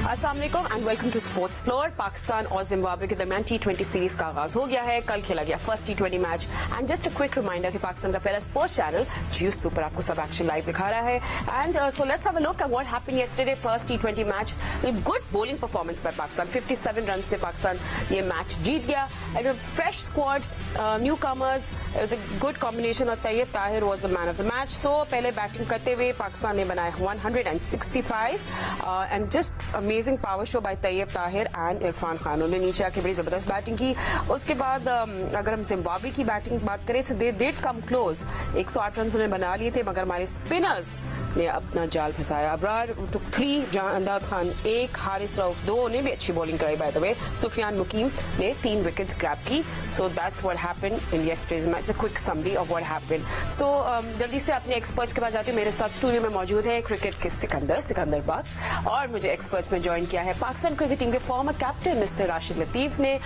अस्सलाम वालेकुम and welcome to sports floor. Pakistan और जिम्बाब्वे के दरमियान T20 सीरीज का आगाज हो गया है। कल खेला गया first T20 match and just a quick reminder कि पाकिस्तान का पहला स्पोर्ट्स चैनल जियो सुपर आपको सब एक्शन लाइव दिखा रहा है। And so let's have a look at what happened yesterday first T20 match with good bowling performance by Pakistan. 57 run से पाकिस्तान ये मैच जीत गया। And fresh squad, newcomers, it was a good combination और Tayyab Tahir was the man of the match. So पहले batting करते हुए पाकिस्तान ने बनाए 165 and just amazing power show by Tayyab Tahir and Irfan Khan. उन्होंने नीचे आके बड़ी जबरदस्त बैटिंग की। उसके बाद अगर हम जिम्बाब्वे की बैटिंग बात करें तो they did come close. 108 run उन्होंने बना लिए थे मगर हमारे स्पिनर्स ने अपना जाल फंसाया। अबरार टुक 3, जहांदाद खान 1, हारिस रऊफ 2 ने भी अच्छी बॉलिंग कराई। By the way Sufiyan Muqeem ने 3 विकेट्स ग्रैब की। So that's what happened in yesterday's match, a quick summary of what happened. So जल्दी से अपने एक्सपर्ट्स के पास जाते हैं। मेरे साथ स्टूडियो में मौजूद है क्रिकेट के सिकंदर बाग और मुझे एक्सपर्ट्स में ज्वाइन किया है पाकिस्तान क्रिकेट टीम के former captain mister Rashid Latif ने।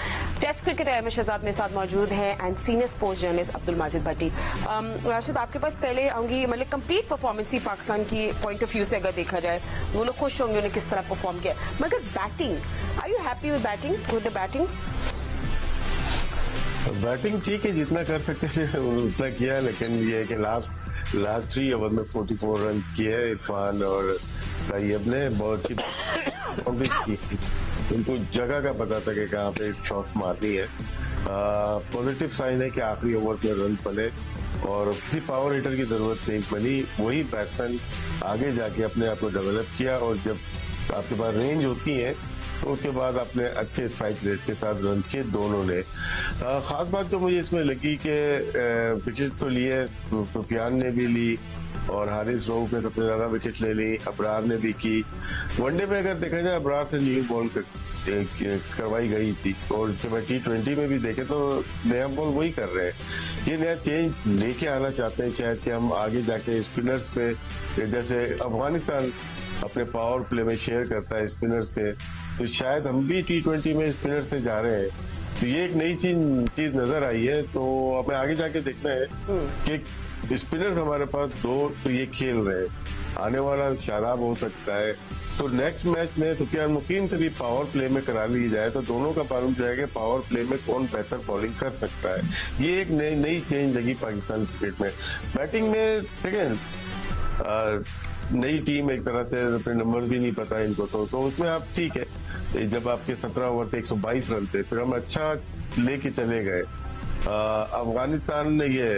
टेस्ट क्रिकेट अहमद शहजाद मेरे साथ मौजूद है and senior sports journalist Abdul Majid Bhatti. Rashid, आपके पास पहले आऊंगी, मतलब कंप्लीट परफॉर्मेंस ही पाकिस्तान की पॉइंट ऑफ व्यू से अगर देखा जाए, वो लोग खुश होंगे उन्हें किस तरह परफॉर्म किया, मगर batting, are you happy with the batting? Batting ठीक है, जितना कर सकते थे उतना किया, लेकिन ये है कि लास्ट 3 ओवर में 44 रन किए इरफान और तैयब ने। बहुत अच्छी की, उनको जगह का पता था कि कहाँ पे शॉट मारनी है। पॉजिटिव साइन है कि आखिरी ओवर में रन बने और किसी पावर हिटर की जरूरत नहीं पड़ी। वही बैट्समैन आगे जाके अपने आप को डेवलप किया और जब आपके पास रेंज होती है तो उसके बाद अपने अच्छे स्ट्राइक रेट के साथ रन किए दोनों ने। खास बात तो मुझे इसमें लगी कि विकेट तो लिए, सुफियान ने भी ली और हारिस रऊफ ने सबसे ज्यादा विकेट ले ली, अबरार ने भी की। वनडे में अगर देखा जाए अबरार से न्यू बॉल करवाई गई थी और इसके बाद T20 में भी देखे तो नया बॉल वही कर रहे हैं। ये नया चेंज लेके आना चाहते हैं शायद कि हम आगे जाके स्पिनर्स पे, जैसे अफगानिस्तान अपने पावर प्ले में शेयर करता है स्पिनर से, तो शायद हम भी T20 में स्पिनर से जा रहे हैं। तो ये एक नई चीज नजर आई है। तो हमें आगे जाके देखना है कि स्पिनर्स हमारे पास 2 तो ये खेल रहे हैं, आने वाला शादाब हो सकता है। तो नेक्स्ट मैच में सुफियान मुकीम से भी पावर प्ले में करा ली जाए तो दोनों का मालूम जाएगा पावर प्ले में कौन बेहतर बॉलिंग कर सकता है। ये एक नई चेंज लगी पाकिस्तान क्रिकेट में। बैटिंग में देखें, नई टीम एक तरह से अपने नंबर्स भी नहीं पता इनको, तो उसमें आप ठीक है, जब आपके 17 ओवर थे 122 रन थे, फिर हम अच्छा लेके चले गए। अफगानिस्तान ने ये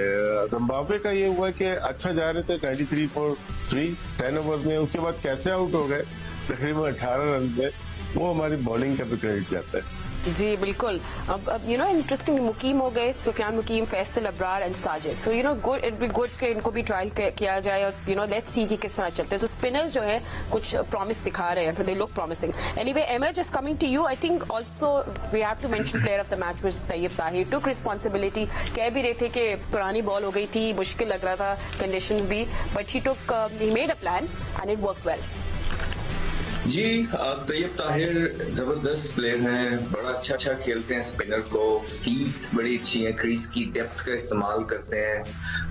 जिम्बाब्वे का ये हुआ कि अच्छा जा रहे थे 93 for 3 10 ओवर में, उसके बाद कैसे आउट हो गए तकरीबन 18 रन में, वो हमारी बॉलिंग का भी क्रेडिट जाता है। जी बिल्कुल। अब यू नो इंटरेस्टिंग, मुकीम हो गए, Sufiyan Muqeem, Faisal, Abrar and Sajid. So you know good, it be good कि इनको भी ट्रायल किया जाए और यू नो लेट्स सी कि किस तरह चलते हैं। तो स्पिनर्स जो है कुछ प्रॉमिस दिखा रहे हैं, दे लुक प्रॉमिसिंग। एनीवे एमए just coming to you, I think also we have to mention player of the match which Tayyab Tahir took responsibility. कह भी रहे थे कि पुरानी बॉल हो गई थी, मुश्किल लग रहा था कंडीशंस भी, but he made a plan and it work well. जी, तैयब ताहिर जबरदस्त प्लेयर हैं, बड़ा अच्छा खेलते हैं, स्पिनर को फील्ड्स बड़ी अच्छी हैं, क्रीज की डेप्थ का इस्तेमाल करते हैं,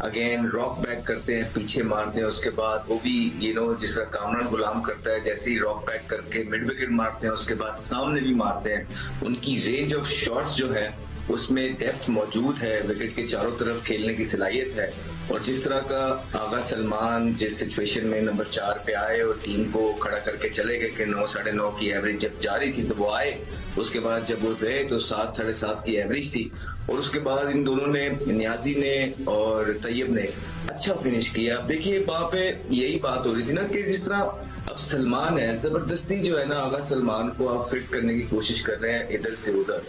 अगेन रॉक बैक करते हैं, पीछे मारते हैं, उसके बाद वो भी जिस तरह कामरान गुलाम करता है, जैसे ही रॉक बैक करके मिड विकेट मारते हैं उसके बाद सामने भी मारते हैं। उनकी रेंज ऑफ शॉट्स जो है उसमें डेप्थ मौजूद है, विकेट के चारों तरफ खेलने की सलाहियत है। और जिस तरह का आगा सलमान जिस सिचुएशन में नंबर 4 पे आए और टीम को खड़ा करके चले गए कि 9 साढ़े 9 की एवरेज जब जारी थी तो वो आए, उसके बाद जब वो गए तो 7 साढ़े 7 की एवरेज थी, और उसके बाद इन दोनों ने, नियाजी ने और तैयब ने अच्छा फिनिश किया। अब देखिए वहां पे यही बात हो रही थी ना कि जिस तरह अब सलमान है, जबरदस्ती जो है ना आगा सलमान को आप फिट करने की कोशिश कर रहे हैं इधर से उधर,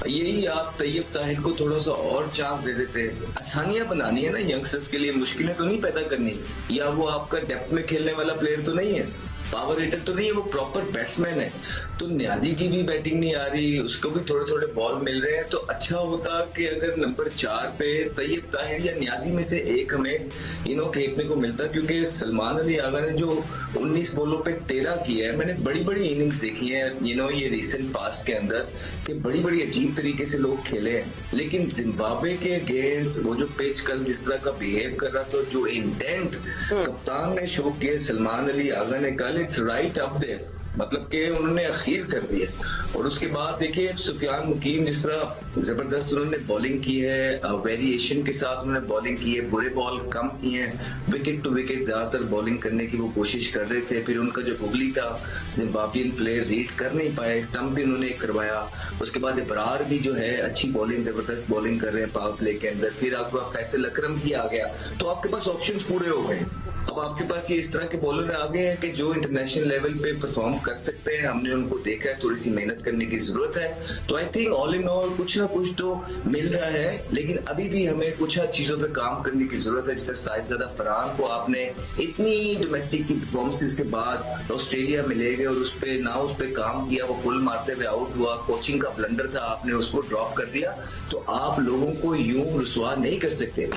यही आप तैयब ताहिर को थोड़ा सा और चांस दे देते। आसानियां बनानी है ना यंगस्टर्स के लिए, मुश्किलें तो नहीं पैदा करनी। या वो आपका डेप्थ में खेलने वाला प्लेयर तो नहीं है, पावर हिटर तो नहीं है, वो प्रॉपर बैट्समैन है। तो न्याजी की भी बैटिंग नहीं आ रही, उसको भी थोड़े थोड़े बॉल मिल रहे हैं, तो अच्छा होता कि अगर नंबर 4 पे तैयब ताहिर या न्याजी में से एक हमें देखने को मिलता, क्योंकि सलमान अली आगा ने जो 19 बॉलों पे 13 किया है, मैंने बड़ी बड़ी इनिंग्स देखी है ये रिसेंट पास्ट के अंदर कि बड़ी बड़ी अजीब तरीके से लोग खेले हैं, लेकिन जिम्बाब्वे के अगेंस्ट वो जो पिच कल जिस तरह का बिहेव कर रहा था, जो इंटेंट कप्तान ने शो किए सलमान अली आगा ने कल, इट्स राइट अप देयर। मतलब कि उन्होंने अखीर कर दिया। और उसके बाद देखिए सुफियान मुकीम जिस तरह जबरदस्त उन्होंने बॉलिंग की है, वेरिएशन के साथ उन्होंने बॉलिंग की है, बुरे बॉल कम किए हैं, विकेट टू विकेट ज्यादातर बॉलिंग करने की वो कोशिश कर रहे थे। फिर उनका जो गुगली था जिम्बाब्वियन प्लेयर रीड कर नहीं पाए, स्टंप भी उन्होंने करवाया। उसके बाद इब्रार भी जो है अच्छी बॉलिंग, जबरदस्त बॉलिंग कर रहे हैं पावर प्ले के अंदर। फिर आपके पास फैसल अकरम भी आ गया, तो आपके पास ऑप्शंस पूरे हो गए। अब आपके पास ये इस तरह के बॉलर आ गए हैं कि जो इंटरनेशनल लेवल पे परफॉर्म कर सकते हैं। हमने उनको देखा है, थोड़ी सी मेहनत करने की जरूरत है। तो I think all in all कुछ ना कुछ तो मिल रहा है, लेकिन अभी भी हमें कुछ चीजों पे काम करने की जरूरत है। जैसे साहिबजादा फरहान को आपने इतनी डोमेस्टिक की परफॉर्मेंसेस के बाद ऑस्ट्रेलिया में ले गए और उस पे काम किया, वो पुल मारते हुए आउट हुआ, कोचिंग का ब्लंडर था, आपने उसको ड्रॉप कर दिया। तो आप लोगों को यूं रुसवा नहीं कर सकते,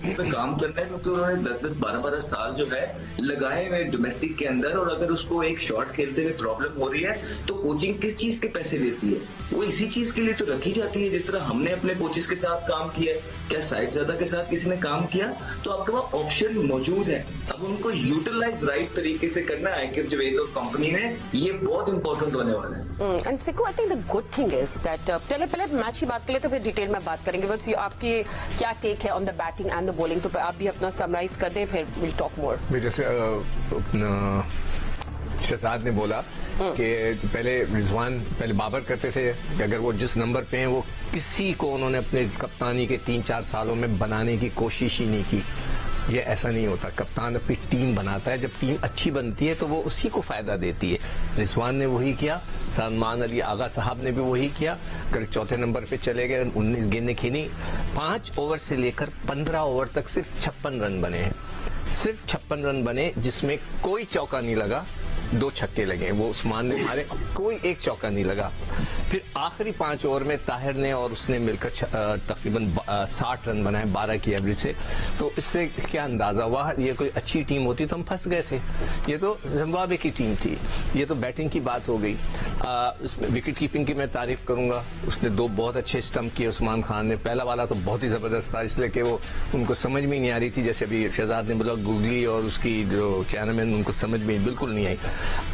पे काम करना है, क्योंकि उन्होंने 10-10, 12-12 साल जो है लगाए हुए डोमेस्टिक के अंदर। और अगर उसको एक शॉट खेलते हुए प्रॉब्लम हो रही है तो कोचिंग किस चीज के पैसे लेती है? वो इसी चीज के लिए तो रखी जाती है। जिस तरह हमने अपने कोचेस के साथ काम किया, क्या साहिबजादा के साथ किसी ने काम किया? तो आपके पास ऑप्शन मौजूद है, अब उनको यूटिलाइज राइट तरीके से करना है कि जब एक कंपनी ने, ये बहुत इंपॉर्टेंट होने वाला है। And सिको, I think the good thing is that पहले मैच की बात करें तो फिर डिटेल में बात करेंगे। बस आपकी क्या टेक है on the batting and the bowling, तो आप भी अपना समराइज कर दें, फिर विल टॉक मोर। जैसे शहजाद ने बोला कि पहले रिजवान पहले बाबर करते थे कि अगर वो जिस नंबर पे हैं वो किसी को उन्होंने अपने कप्तानी के 3-4 सालों में बनाने की कोशिश ही नहीं की। ये ऐसा नहीं होता, कप्तान अपनी टीम बनाता है, जब टीम अच्छी बनती है तो वो उसी को फायदा देती है। रिजवान ने वही किया, सलमान अली आगा साहब ने भी वही किया। कल चौथे नंबर पे चले गए, 19 गेंदें खेली, 5 ओवर से लेकर 15 ओवर तक सिर्फ 56 रन बने हैं, सिर्फ 56 रन बने, जिसमें कोई चौका नहीं लगा, 2 छक्के लगे, वो उस्मान ने मारे, कोई एक चौका नहीं लगा। फिर आखिरी 5 ओवर में ताहिर ने और उसने मिलकर तकरीबन 60 रन बनाए 12 की एवरेज से। तो इससे क्या अंदाजा हुआ, ये कोई अच्छी टीम होती तो हम फंस गए थे। ये तो जिम्बाब्वे की टीम थी। ये तो बैटिंग की बात हो गई। इसमें विकेट कीपिंग की मैं तारीफ करूंगा, उसने 2 बहुत अच्छे स्टंप किए उस्मान खान ने। पहला वाला तो बहुत ही जबरदस्त था, इसलिए कि वो उनको समझ में नहीं आ रही थी, जैसे अभी शहजाद ने बोला गुगली और उसकी जो चैनमैन, उनको समझ में बिल्कुल नहीं आई।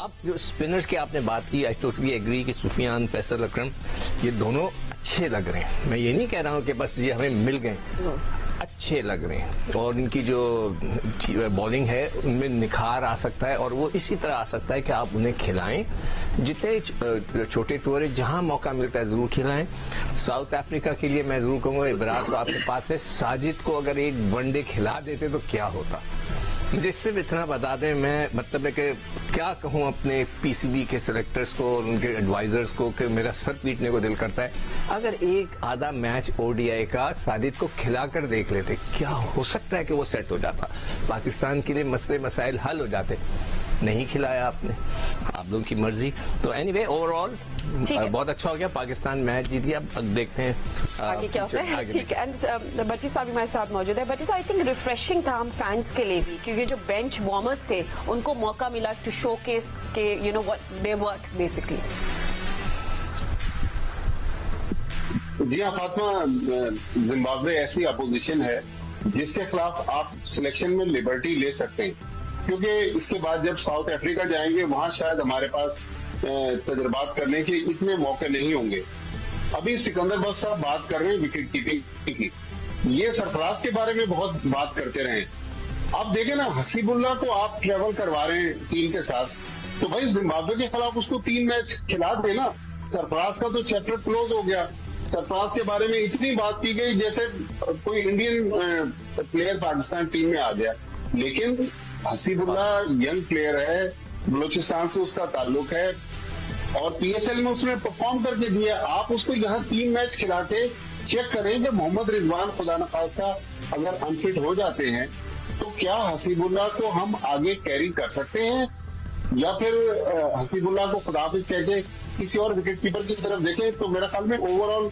अब जो स्पिनर्स की आपने बात की, आई टोटली एग्री कि सुफियान, फैसल अकरम, ये दोनों अच्छे लग रहे हैं। मैं ये नहीं कह रहा हूं कि बस ये हमें मिल गए, अच्छे लग रहे हैं। और इनकी जो बॉलिंग है उनमें निखार आ सकता है, और वो इसी तरह आ सकता है कि आप उन्हें खिलाएं, जितने छोटे टूर जहां मौका मिलता है जरूर खिलाएं। साउथ अफ्रीका के लिए मैं जरूर कहूंगा, इब्रार तो आपके पास है, साजिद को अगर एक वनडे खिला देते तो क्या होता। मुझे सिर्फ इतना बता दें, मैं मतलब है कि क्या कहूं अपने पीसीबी के सिलेक्टर्स को और उनके एडवाइजर्स को, कि मेरा सर पीटने को दिल करता है। अगर एक आधा मैच ओडीआई का साजिद को खिलाकर देख लेते, क्या हो सकता है कि वो सेट हो जाता, पाकिस्तान के लिए मसले मसाइल हल हो जाते। नहीं खिलाया आपने, आप लोगों की मर्जी। तो एनीवे ओवरऑल बहुत अच्छा हो गया, पाकिस्तान मैच जीत गया। अब देखते हैं आगे क्या होता है। ठीक है, एंड भट्टी साहब भी हमारे साथ मौजूद है। भट्टी साहब, आई थिंक रिफ्रेशिंग था हम फैंस के लिए भी, क्योंकि जो बेंच वार्मर्स थे उनको मौका मिला टू शोकेस के you know what they worth basically. जी हाँ फातिमा, जिम्बाब्वे ऐसी अपोजिशन है जिसके खिलाफ आप सिलेक्शन में लिबर्टी ले सकते हैं, क्योंकि इसके बाद जब साउथ अफ्रीका जाएंगे वहां शायद हमारे पास तजुर्बात करने के इतने मौके नहीं होंगे। अभी सिकंदर बख्श साहब बात कर रहे हैं विकेट कीपिंग की, ये सरफराज के बारे में बहुत बात करते रहे। आप देखें ना, हसीबुल्लाह को आप ट्रेवल करवा रहे हैं टीम के साथ, तो भाई जिम्बाब्वे के खिलाफ उसको 3 मैच खिला देना। सरफराज का तो चैप्टर क्लोज हो गया। सरफराज के बारे में इतनी बात की गई जैसे कोई इंडियन प्लेयर पाकिस्तान टीम में आ गया, लेकिन हसीबुल्लाह यंग प्लेयर है, बलूचिस्तान से उसका ताल्लुक है और पीएसएल में उसने परफॉर्म करके दिया। आप उसको यहाँ 3 मैच खिला के चेक करें कि मोहम्मद रिजवान खुदा न खास्ता अगर अनफिट हो जाते हैं तो क्या हसीबुल्लाह को हम आगे कैरी कर सकते हैं, या फिर हसीबुल्लाह को खुदाफिज कह के किसी और विकेट कीपर की तरफ देखें। तो मेरे ख्याल में ओवरऑल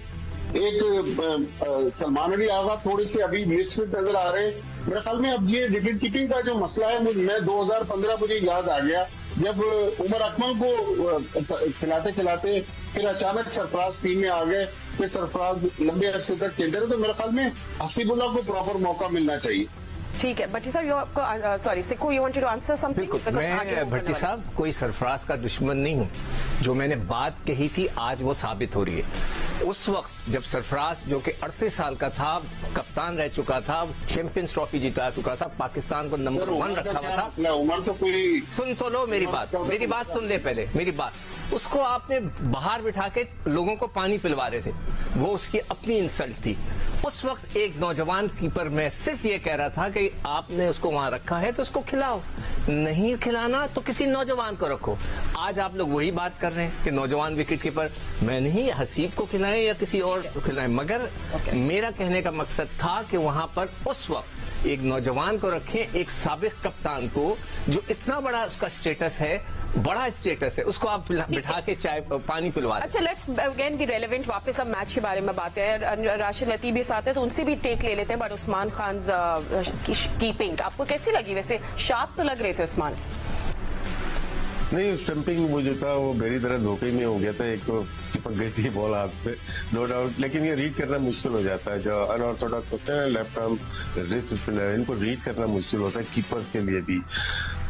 एक सलमान अली आगा थोड़ी सी अभी मिसफिट नजर आ रहे हैं। मेरे ख्याल में अब ये विकेट कीपिंग का जो मसला है, मैं 2015 मुझे याद आ गया जब उमर अकमल को खिलाते खिलाते फिर अचानक सरफराज टीम में आ गए, फिर सरफराज लंबे अरसे तक खेलते रहे। तो मेरे ख्याल में हसीबुल्लाह को प्रॉपर मौका मिलना चाहिए। ठीक है भट्टी साहब, आपको sorry Sikku, you wanted to answer something? बिल्कुल, मैं भट्टी साहब कोई सरफराज का दुश्मन नहीं हूं। जो मैंने बात कही थी आज वो साबित हो रही है। उस वक्त जब सरफराज जो कि 38 साल का था, कप्तान रह चुका था, चैंपियंस ट्रॉफी जिता चुका था, पाकिस्तान को नंबर 1 रखा हुआ था। उम्र से कोई सुन तो लो मेरी बात सुन ले पहले मेरी बात। उसको आपने बाहर बिठा के लोगों को पानी पिलवा रहे थे, वो उसकी अपनी इंसल्ट थी। उस वक्त एक नौजवान कीपर, मैं सिर्फ ये कह रहा था कि आपने उसको वहां रखा है तो उसको खिलाओ, नहीं खिलाना तो किसी नौजवान को रखो। आज आप लोग वही बात कर रहे हैं कि नौजवान विकेट कीपर, मैं नहीं हसीब को खिलाएं या किसी और को खिलाएं, मगर मेरा कहने का मकसद था कि वहां पर उस वक्त एक नौजवान को रखें, एक साबिक कप्तान को जो इतना बड़ा उसका स्टेटस है, बड़ा स्टेटस है, उसको आप बिठा के चाय पानी पिलवा दें। अच्छा, लेट्स अगेन बी रेलेवेंट, वापस हम मैच के बारे में बात है। राशिद लतीफ भी साथ है तो उनसे भी टेक ले लेते हैं। बट उस्मान खान कीपिंग आपको कैसी लगी? वैसे शार्प तो लग रहे थे उस्मान। नहीं, स्टंपिंग वो जो था वो मेरी तरह धोखे में हो गया था। एक तो चिपक गई थी बॉल हाथ पे, नो डाउट, लेकिन ये रीड करना मुश्किल हो जाता है। जो अनऑर्थोडॉक्स होते हैं लेफ्ट आर्म रिस्ट स्पिनर, इनको रीड करना मुश्किल होता है कीपर्स के लिए भी।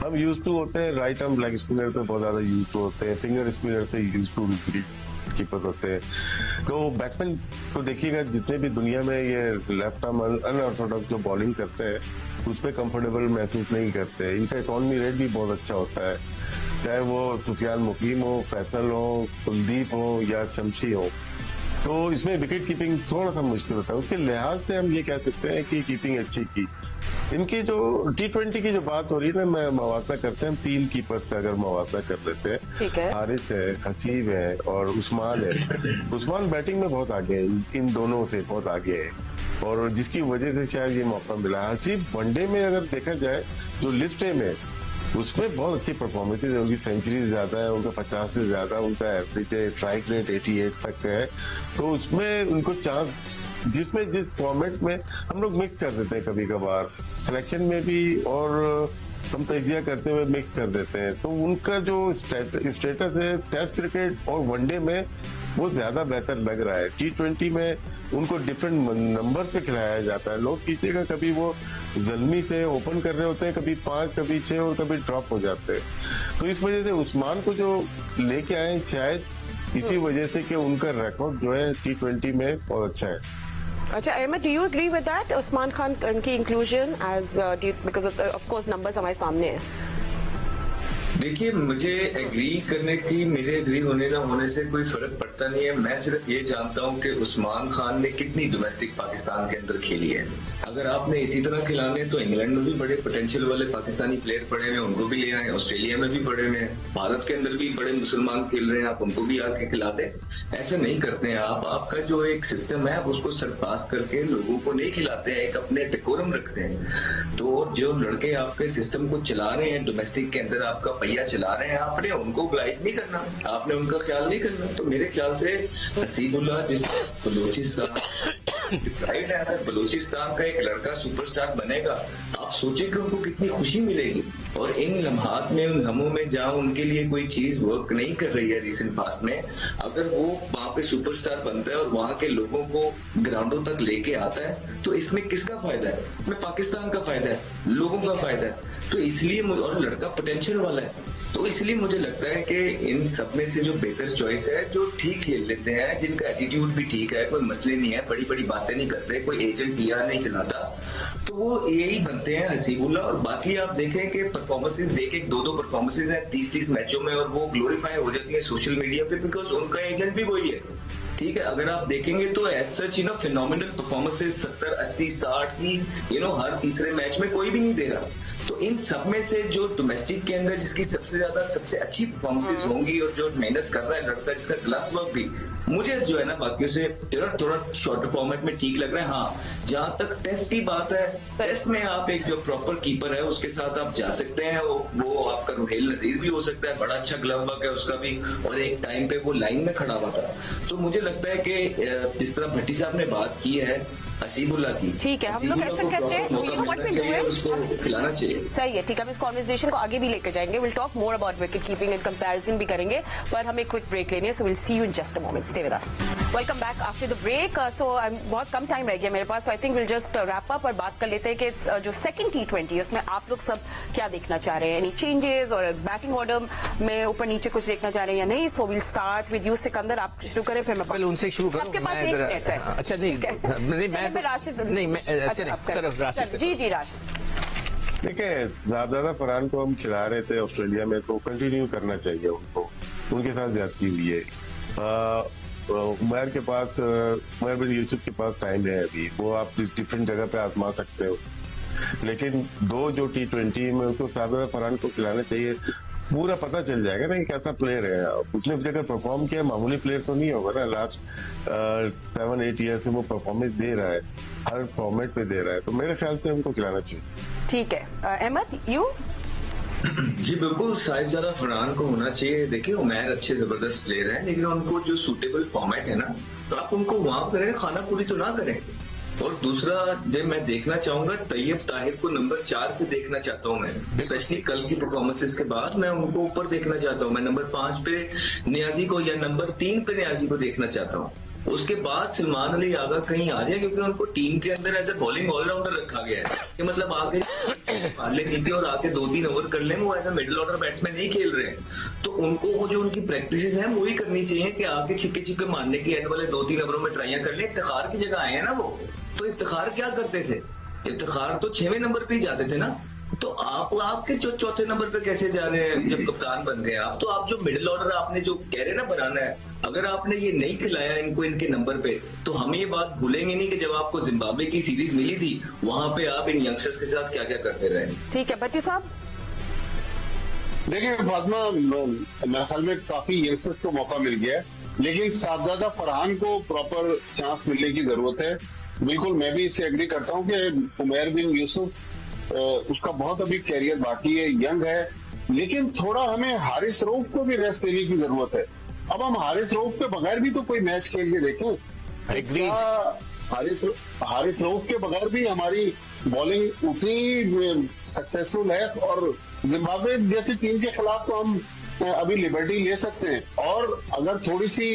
हम यूज टू होते हैं राइट आर्म लेग स्पिनर पे बहुत ज्यादा यूज टू होते हैं, फिंगर स्पिनर पे यूज टू कीपर होते हैं। तो बैट्समैन को देखिएगा, जितने भी दुनिया में ये लेफ्ट आर्म अनऑर्थोडॉक्स जो बॉलिंग करते हैं उसमें कंफर्टेबल महसूस नहीं करते। इनका इकॉनमी रेट भी बहुत अच्छा होता है, चाहे वो सुफियान मुकीम हो, फैसल हो, कुलदीप हो या शमशी हो। तो इसमें विकेट कीपिंग थोड़ा सा मुश्किल होता है। उसके लिहाज से हम ये कह सकते हैं कि कीपिंग अच्छी की। इनकी जो T20 की जो बात हो रही है ना, मैं मवासा करते हैं 3 कीपर्स का, अगर मवासा कर लेते ठीक हैं, है। हारिस है, हसीब है और उस्मान है। उस्मान बैटिंग में बहुत आगे है, इन दोनों से बहुत आगे है और जिसकी वजह से शायद ये मौका मिला। हसीब वनडे में अगर देखा जाए जो लिस्ट है में, उसमें बहुत अच्छी परफॉर्मेंस है। उनकी सेंचुरी ज्यादा है, उनका 50 से ज्यादा उनका एवरेज है, स्ट्राइक रेट 88 तक है। तो उसमें उनको चांस, जिसमें जिस फॉर्मेट में हम लोग मिक्स कर देते हैं कभी कभार सिलेक्शन में भी, और हम तजिया करते हुए मिक्स कर देते हैं। तो उनका जो स्टेटस है टेस्ट क्रिकेट और वनडे में वो ज्यादा बेहतर लग रहा है। T20 में उनको डिफरेंट नंबर्स पे खिलाया जाता है। लोग कीजिएगा, कभी वो जल्मी से ओपन कर रहे होते हैं, कभी 5 कभी 6 और कभी ड्रॉप हो जाते हैं। तो इस वजह से उस्मान को जो लेके आए शायद इसी वजह से कि उनका रिकॉर्ड जो है T20 में बहुत अच्छा है। अच्छा Ahmed, do you agree with that Usman Khan की inclusion as because of course numbers हमारे सामने हैं? देखिए, मुझे एग्री करने की, मेरे एग्री होने ना होने से कोई फर्क पड़ता नहीं है। मैं सिर्फ ये जानता हूँ कि उस्मान खान ने कितनी डोमेस्टिक पाकिस्तान के अंदर खेली है। अगर आपने इसी तरह खिलाने तो इंग्लैंड में भी बड़े पोटेंशियल वाले पाकिस्तानी प्लेयर पड़े हुए, उनको भी ले आए। ऑस्ट्रेलिया में भी पड़े हुए हैं, भारत के अंदर भी बड़े मुसलमान खेल रहे हैं, आप उनको भी आके खिला दें। ऐसे नहीं करते हैं आप। आपका जो एक सिस्टम है उसको सरपास करके लोगों को नहीं खिलाते हैं, एक अपने डेकोरम रखते हैं। तो जो लड़के आपके सिस्टम को चला रहे हैं, डोमेस्टिक के अंदर आपका पहिया चला रहे हैं, आपने उनको ओब्लाइज नहीं करना, आपने उनका ख्याल नहीं करना। तो मेरे ख्याल से हसीबुल्लाह, जिस बलूचिस्तान राइट है, अगर बलूचिस्तान का एक लड़का सुपरस्टार बनेगा, आप सोचिए कि उनको कितनी खुशी मिलेगी। और इन लम्हात में, उन लम्हों में जहाँ उनके लिए कोई चीज वर्क नहीं कर रही है रिसेंट पास्ट में, अगर वो वहां पे सुपरस्टार बनता है और वहां के लोगों को ग्राउंडों तक लेके आता है, तो इसमें किसका फायदा है? इसमें पाकिस्तान का फायदा है, लोगों का फायदा है। तो इसलिए, और लड़का पोटेंशियल वाला है, तो इसलिए मुझे लगता है कि इन सब में से जो बेहतर चॉइस है, जो ठीक खेल लेते हैं, जिनका एटीट्यूड भी ठीक है, कोई मसले नहीं है, बड़ी बड़ी बातें नहीं करते, कोई एजेंट PR नहीं चलाता, तो वो यही बनते हैं हसीबुल्लाह। और बाकी आप देखें कि परफॉर्मेंसेज देखें, 2-2 परफॉर्मेंसेज हैं 30-30 मैचों में, और वो ग्लोरीफाई हो जाती है सोशल मीडिया पे, बिकॉज उनका एजेंट भी वही है। ठीक है, अगर आप देखेंगे तो एज सच फिनोमिनल परफॉर्मेंसेज 70, 80, 60 की हर तीसरे मैच में कोई भी नहीं दे रहा। तो इन सब में से जो डोमेस्टिक के अंदर जिसकी सबसे ज्यादा, सबसे अच्छी परफॉर्मेंसेज होंगी और जो मेहनत कर रहा है लड़का, जिसका ग्लव्स वर्क भी मुझे जो है ना बाकियों से थोड़ा शॉर्टर फॉर्मेट में ठीक लग रहा है। हाँ, जहां तक टेस्ट की बात है, टेस्ट में आप एक जो प्रॉपर कीपर है उसके साथ आप जा सकते हैं। वो आपका रुहेल नजीर भी हो सकता है, बड़ा अच्छा ग्लव वर्क है उसका भी, और एक टाइम पे वो लाइन में खड़ा हुआ था। तो मुझे लगता है कि जिस तरह भट्टी साहब ने बात की है हसीबुल्लाह की, ठीक है, हम लोग ऐसा कहते हैं, उसको खिलाना चाहिए। सही है, ठीक है, हम इस कॉन्वर्सेशन को आगे भी लेकर जाएंगे। Will talk more about wicket keeping and comparison भी करेंगे, पर हमें क्विक ब्रेक लेनी है। So will see you in just a moment, stay with us. Welcome back after the break. So बहुत कम टाइम रह गया मेरे पास, so I think will just wrap up और बात कर लेते हैं कि जो सेकंड T20 उसमें आप लोग सब क्या देखना चाह रहे हैं, एनी चेंजेस और बैटिंग ऑर्डर में ऊपर नीचे कुछ देखना चाह रहे हैं या नहीं। So will start with you Sikandar, आप शुरू करें फिर मैं पहले उनसे शुरू करूं। सबके पास मैं एक जरा- मिनट है। अच्छा नहीं, नहीं मैं चलिए, राशिद नहीं मैं अच्छा, चलिए, आप करें। तरफ राशिद से। जी राशिद। देखिए, ज़्यादा फरहान को हम खिला रहे थे ऑस्ट्रेलिया में, तो कंटिन्यू करना चाहिए उनको, उनके साथ ज्यादती हुई है। उमर के पास, उमर बिन यूसुफ के पास टाइम है अभी, वो आप डिफरेंट जगह पे आजमा सकते हो, लेकिन दो जो T20 में उनको ज़्यादा फरहान को खिलाना चाहिए। पूरा पता चल जाएगा ना कि कैसा प्लेयर है। उसने जगह परफॉर्म किया, मामूली प्लेयर तो नहीं होगा ना। लास्ट 7-8 ईयर से वो परफॉर्मेंस दे रहा है, हर फॉर्मेट पे दे रहा है, तो मेरे ख्याल से उनको खिलाना चाहिए। ठीक है, अहमद यू। जी बिल्कुल, साहिबजादा फरहान को होना चाहिए। देखिए, उमैर अच्छे जबरदस्त प्लेयर हैं, लेकिन उनको जो सूटेबल फॉर्मेट है ना, तो आप उनको वहां करें, खाना पूरी तो ना करें। और दूसरा, जब मैं देखना चाहूंगा तैयब ताहिर को नंबर 4 पे देखना चाहता हूं मैं, स्पेशली कल की परफॉर्मेंसेस के बाद मैं उनको ऊपर देखना चाहता हूं। मैं नंबर 5 पे नियाजी को या नंबर 3 पे नियाजी को देखना चाहता हूं। उसके बाद सलमान अली आगा कहीं आ जाए, क्योंकि उनको टीम के अंदर एज ए बॉलिंग ऑलराउंडर रखा गया है कि मतलब आगे मार ले नीचे और आके 2-3 ओवर कर ले, वो as a middle order batsman नहीं खेल रहे हैं। तो उनको वो जो उनकी प्रैक्टिस है वही करनी चाहिए कि आके छिक्के मारने की एंड वाले 2-3 ओवरों में ट्राइयां कर ले। इफ्तिखार की जगह आए हैं ना वो, तो इफ्तिखार क्या करते थे? इफ्तिखार तो 6वें नंबर पे ही जाते थे ना। तो आप आपके जो चौथे नंबर पे कैसे जा रहे हैं जब कप्तान बन गए आप? तो आप जो मिडिल ऑर्डर आपने जो कह रहे हैं ना बनाना है, अगर आपने ये नहीं खिलाया इनको इनके नंबर पे, तो हम ये बात भूलेंगे नहीं कि जब आपको जिम्बाब्वे की सीरीज मिली थी, वहां पे आप इन यंगस्टर्स के साथ क्या क्या करते रहे। ठीक है, भट्टी साहब। देखिए फातिमा, मेरे ख्याल में काफी यंगस्टर्स को मौका मिल गया है, लेकिन साहबजादा फरहान को प्रॉपर चांस मिलने की जरूरत है। बिल्कुल, मैं भी इससे एग्री करता हूं कि उमैर बिन यूसुफ उसका बहुत अभी कैरियर बाकी है, यंग है, लेकिन थोड़ा हमें हारिस रऊफ को भी रेस्ट देने की जरूरत है। अब हम हारिस रऊफ के बगैर भी तो कोई मैच खेल के देखें। क्या हारिस रऊफ के बगैर भी हमारी बॉलिंग उतनी सक्सेसफुल है? और जिम्बाब्वे जैसी टीम के खिलाफ तो हम अभी लिबर्टी ले सकते हैं, और अगर थोड़ी सी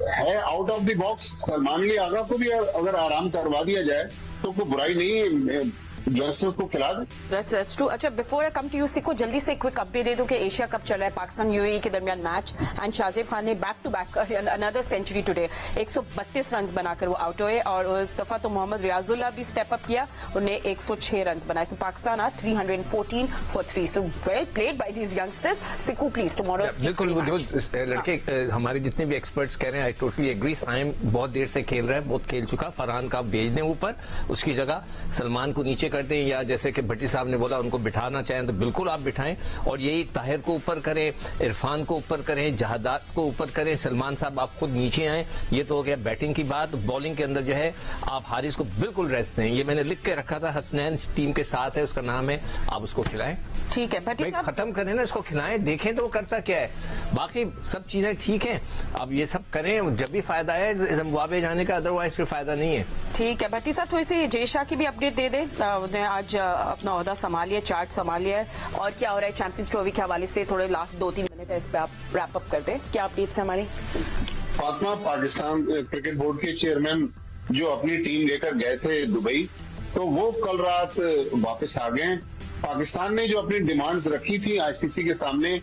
है out of the box, Salman Ali Agha को भी अगर आराम करवा दिया जाए तो कोई बुराई नहीं है, यंगस्टर्स को खिला दे। That's true. अच्छा, before I come to you Sikko, जल्दी से क्विक अपडेट दे दूं कि एशिया कप चल रहा है, पाकिस्तान यूएई के दरमियान मैच, एंड शाहजेब खान ने back to back another century today, 132 run बनाकर वो आउट हुए, और इस दफा तो मोहम्मद रियाजुल्लाह भी स्टेप अप किया, उन्हें 106 रन बनाए। So Pakistan are 314 for 3. So well played by these youngsters. Sikko please, tomorrow बिल्कुल, जो लड़के हमारे जितने भी एक्सपर्ट्स कह रहे हैं, आई टोटली एग्री। साइम बहुत देर से खेल रहा है, बहुत खेल चुका। फरहान का भेज दें ऊपर, उसकी जगह सलमान को नीचे कर दें, या जैसे कि भट्टी साहब ने बोला उनको बिठाना चाहें तो बिल्कुल आप बिठाएं, और यही ताहिर को ऊपर करें, इरफान को ऊपर करें, जहादात को ऊपर करें, सलमान साहब आप खुद नीचे आए। ये तो हो गया बैटिंग की बात। बॉलिंग के अंदर जो है आप हारिस को बिल्कुल रेस्ट दें, ये मैंने लिख के रखा था, हसनैन टीम के साथ है, उसका नाम है, आप उसको खिलाएं। ठीक है भट्टी साहब, खत्म करें ना, इसको खिलाएं, देखें तो वो करता क्या है। बाकी सब चीजें ठीक हैं, अब ये सब करें जब भी फायदा है जिम्बाब्वे जाने का, अदरवाइज फिर फायदा नहीं है। ठीक है भट्टी साहब, थोड़ी सी जय शाह की भी अपडेट दे दें। उन्हें आज अपना ओहदा संभालिए, चार्ट संभालिए, और क्या हो रहा है चैंपियंस ट्रॉफी के हवाले से थोड़े लास्ट 2-3 मिनट है, इस पे आप रैप अप कर दें। क्या अपडेट्स है हमारी? फातिमा, पाकिस्तान क्रिकेट बोर्ड के चेयरमैन जो अपनी टीम लेकर गए थे दुबई, तो वो कल रात वापस आ गए। पाकिस्तान ने जो अपनी डिमांड्स रखी थी आईसीसी के सामने,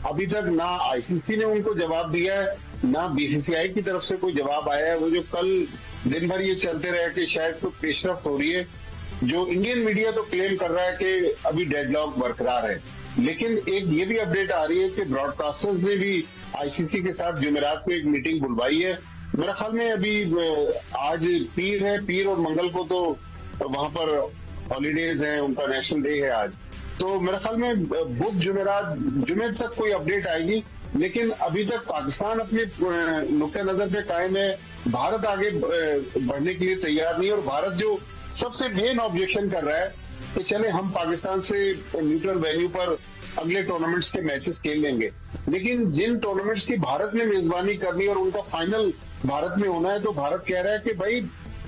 अभी तक ना आईसीसी ने उनको जवाब दिया है, ना बीसीसीआई की तरफ से कोई जवाब आया है। वो जो कल दिन भर ये चलते रहे कि शायद कोई पेशरफ्त हो रही है, जो इंडियन मीडिया तो क्लेम कर रहा है कि अभी डेडलॉक बरकरार है, लेकिन एक ये भी अपडेट आ रही है कि ब्रॉडकास्टर्स ने भी आईसीसी के साथ जुमेरात को एक मीटिंग बुलवाई है। मेरे ख्याल में अभी आज पीर है, पीर और मंगल को तो वहां पर हॉलीडेज हैं, उनका नेशनल डे है आज, तो मेरे ख्याल में बुध जुमेरात जुमे तक कोई अपडेट आएगी। लेकिन अभी तक पाकिस्तान अपने नुक्ते नजर पे कायम है, भारत आगे बढ़ने के लिए तैयार नहीं, और भारत जो सबसे मेन ऑब्जेक्शन कर रहा है कि चले हम पाकिस्तान से न्यूट्रल वेन्यू पर अगले टूर्नामेंट्स के मैचेस खेल लेंगे, लेकिन जिन टूर्नामेंट्स की भारत ने मेजबानी करनी और उनका फाइनल भारत में होना है, तो भारत कह रहा है कि भाई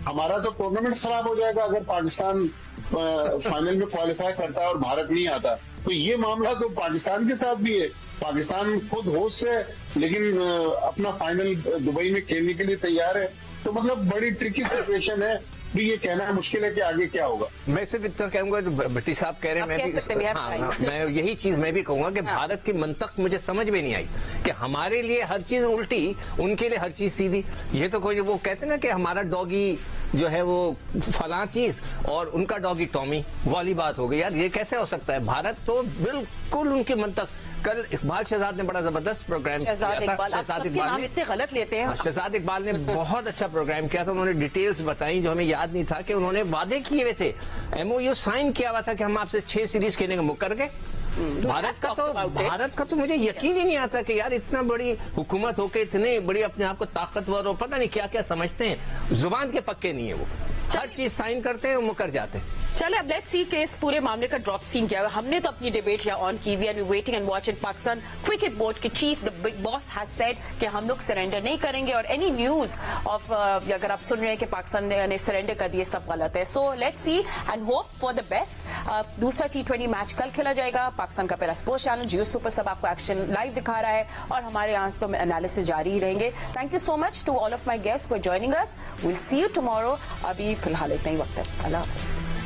हमारा तो टूर्नामेंट खराब हो जाएगा अगर पाकिस्तान फाइनल में क्वालिफाई करता है और भारत नहीं आता। तो ये मामला तो पाकिस्तान के साथ भी है। पाकिस्तान खुद होस्ट है, लेकिन अपना फाइनल दुबई में खेलने के लिए तैयार है। तो मतलब बड़ी ट्रिकी सिचुएशन है, भी ये कहना मुश्किल है कि आगे क्या होगा। मैं सिर्फ इतना कहूंगा जो भट्टी साहब कह रहे हैं, आप कह सकते हैं, we have time। मैं यही चीज मैं भी कहूंगा कि भारत की मंतक मुझे समझ में नहीं आई कि हमारे लिए हर चीज उल्टी, उनके लिए हर चीज सीधी। ये तो कोई वो कहते हैं ना कि हमारा डॉगी जो है वो फलां चीज और उनका डॉगी टॉमी वाली बात हो गई। यार ये कैसे हो सकता है? भारत तो बिल्कुल उनकी मंतक। कल इकबाल शहजाद ने बड़ा जबरदस्त प्रोग्राम किया था। शहजाद इकबाल नाम इतने गलत लेते हैं। शहजाद इकबाल ने बहुत अच्छा प्रोग्राम किया था। उन्होंने डिटेल्स बताई जो हमें याद नहीं था कि उन्होंने वादे किए वैसे MOU साइन किया हुआ था कि हम आपसे 6 सीरीज खेलने का मुकर गए। भारत का तो मुझे यकीन ही नहीं आता कि यार इतना बड़ी हुकूमत होके इतने बड़ी अपने आप को ताकतवर और पता नहीं क्या क्या समझते हैं। जुबान के पक्के नहीं है वो, हर चीज साइन करते हैं और मुकर जाते हैं। चले अब लेट्स सी कि इस पूरे मामले का ड्रॉप सीन क्या है। हमने तो अपनी डिबेट यहाँ ऑन की। We are waiting and watching. Pakistan cricket board के chief the big boss has said कि हम लोग सरेंडर नहीं करेंगे, और एनी न्यूज ऑफ अगर आप सुन रहे हैं कि पाकिस्तान ने सरेंडर कर दिए, सब गलत है। So let's see and hope for the best. दूसरा T20 मैच कल खेला जाएगा। पाकिस्तान का पहला स्पोर्ट्स चैनल जियो सुपर सब आपको एक्शन लाइव दिखा रहा है, और हमारे यहाँ तो एनालिसिस जारी ही रहेंगे। Thank you so much to all of my guest for joining us. Will see you tomorrow. अभी फिलहाल इतना ही वक्त है। अल्लाह हाफिज।